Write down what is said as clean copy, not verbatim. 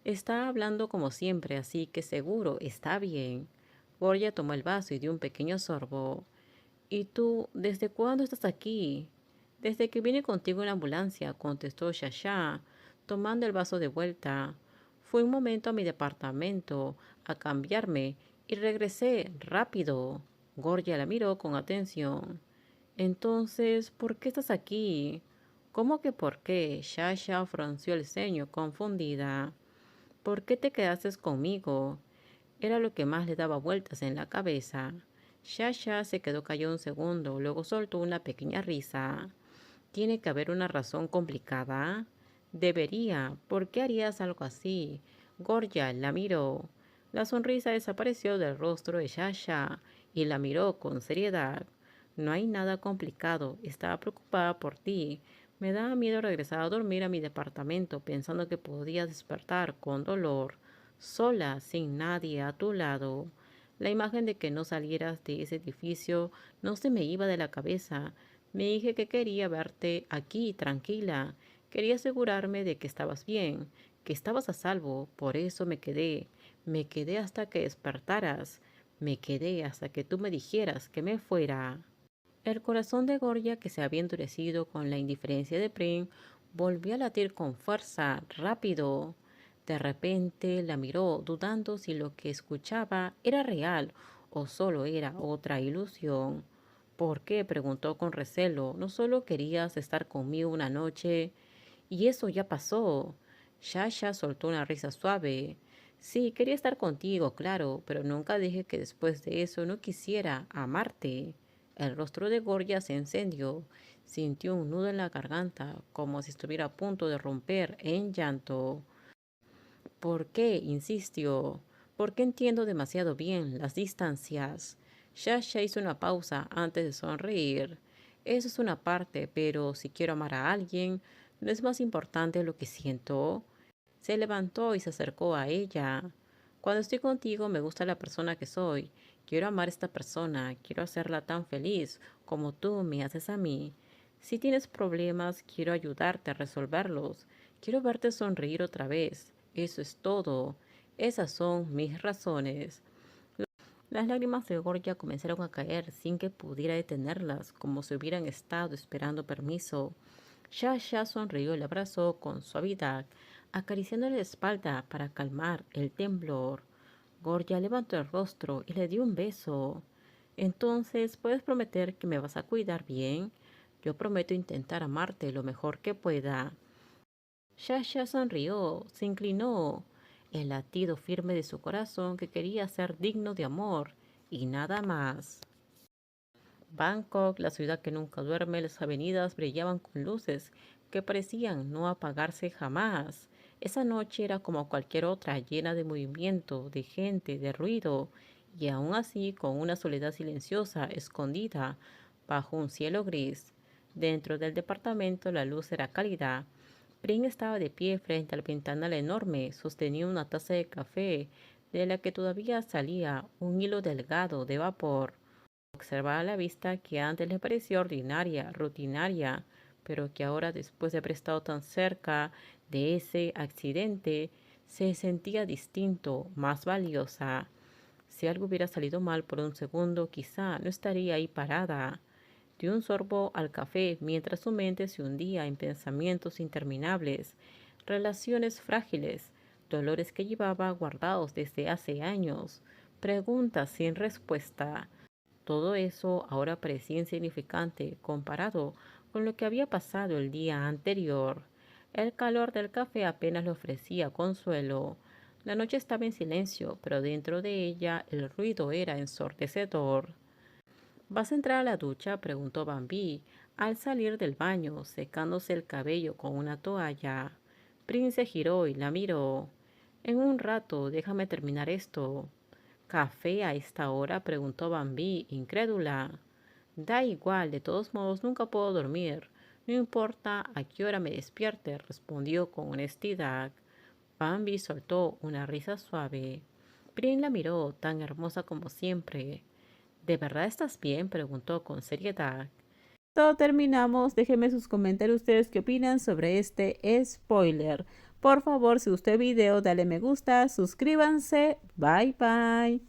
Está hablando como siempre, así que seguro está bien. Gorgia tomó el vaso y dio un pequeño sorbo. ¿Y tú, desde cuándo estás aquí? Desde que vine contigo en la ambulancia, contestó Shasha, tomando el vaso de vuelta. Fui un momento a mi departamento a cambiarme y regresé rápido. Gorgia la miró con atención. Entonces, ¿por qué estás aquí? ¿Cómo que por qué? Shasha frunció el ceño, confundida. ¿Por qué te quedaste conmigo? Era lo que más le daba vueltas en la cabeza. Shasha se quedó callado un segundo, luego soltó una pequeña risa. ¿Tiene que haber una razón complicada? Debería. ¿Por qué harías algo así? Gorgia la miró. La sonrisa desapareció del rostro de Shasha y la miró con seriedad. No hay nada complicado. Estaba preocupada por ti. Me daba miedo regresar a dormir a mi departamento pensando que podías despertar con dolor, sola, sin nadie a tu lado. La imagen de que no salieras de ese edificio no se me iba de la cabeza. Me dije que quería verte aquí, tranquila. Quería asegurarme de que estabas bien, que estabas a salvo. Por eso me quedé. Me quedé hasta que despertaras. Me quedé hasta que tú me dijeras que me fuera. El corazón de Gorgia, que se había endurecido con la indiferencia de Prim, volvió a latir con fuerza, rápido. De repente la miró, dudando si lo que escuchaba era real o solo era otra ilusión. ¿Por qué? Preguntó con recelo. ¿No solo querías estar conmigo una noche? Y eso ya pasó. Shasha soltó una risa suave. Sí, quería estar contigo, claro, pero nunca dije que después de eso no quisiera amarte. El rostro de Gorgia se encendió. Sintió un nudo en la garganta, como si estuviera a punto de romper en llanto. ¿Por qué? Insistió. Porque entiendo demasiado bien las distancias. Shasha hizo una pausa antes de sonreír. Eso es una parte, pero si quiero amar a alguien, ¿no es más importante lo que siento? Se levantó y se acercó a ella. Cuando estoy contigo me gusta la persona que soy. Quiero amar a esta persona, quiero hacerla tan feliz como tú me haces a mí. Si tienes problemas, quiero ayudarte a resolverlos. Quiero verte sonreír otra vez. Eso es todo. Esas son mis razones. Las lágrimas de Gorgia comenzaron a caer sin que pudiera detenerlas, como si hubieran estado esperando permiso. Shasha sonrió y le abrazó con suavidad, acariciándole la espalda para calmar el temblor. Gorgia levantó el rostro y le dio un beso. Entonces, ¿puedes prometer que me vas a cuidar bien? Yo prometo intentar amarte lo mejor que pueda. Shasha sonrió, se inclinó. El latido firme de su corazón que quería ser digno de amor y nada más. Bangkok, la ciudad que nunca duerme, las avenidas brillaban con luces que parecían no apagarse jamás. Esa noche era como cualquier otra, llena de movimiento, de gente, de ruido, y aún así con una soledad silenciosa, escondida, bajo un cielo gris. Dentro del departamento la luz era cálida. Pring estaba de pie frente al ventanal enorme, sostenía una taza de café, de la que todavía salía un hilo delgado de vapor. Observaba la vista que antes le parecía ordinaria, rutinaria, pero que ahora, después de haber estado tan cerca de ese accidente, se sentía distinto, más valiosa. Si algo hubiera salido mal por un segundo, quizá no estaría ahí parada. Dio un sorbo al café mientras su mente se hundía en pensamientos interminables, relaciones frágiles, dolores que llevaba guardados desde hace años, preguntas sin respuesta. Todo eso ahora parecía insignificante comparado con lo que había pasado el día anterior. El calor del café apenas le ofrecía consuelo. La noche estaba en silencio, pero dentro de ella el ruido era ensordecedor. ¿Vas a entrar a la ducha? Preguntó Bambi al salir del baño, secándose el cabello con una toalla. Prince giró y la miró. En un rato, déjame terminar esto. ¿Café a esta hora? Preguntó Bambi, incrédula. Da igual, de todos modos nunca puedo dormir. No importa a qué hora me despierte, respondió con honestidad. Bambi soltó una risa suave. Prin la miró, tan hermosa como siempre. ¿De verdad estás bien? Preguntó con seriedad. Todo terminamos. Déjenme sus comentarios ustedes qué opinan sobre este spoiler. Por favor, si gustó el video, dale me gusta, suscríbanse. Bye bye.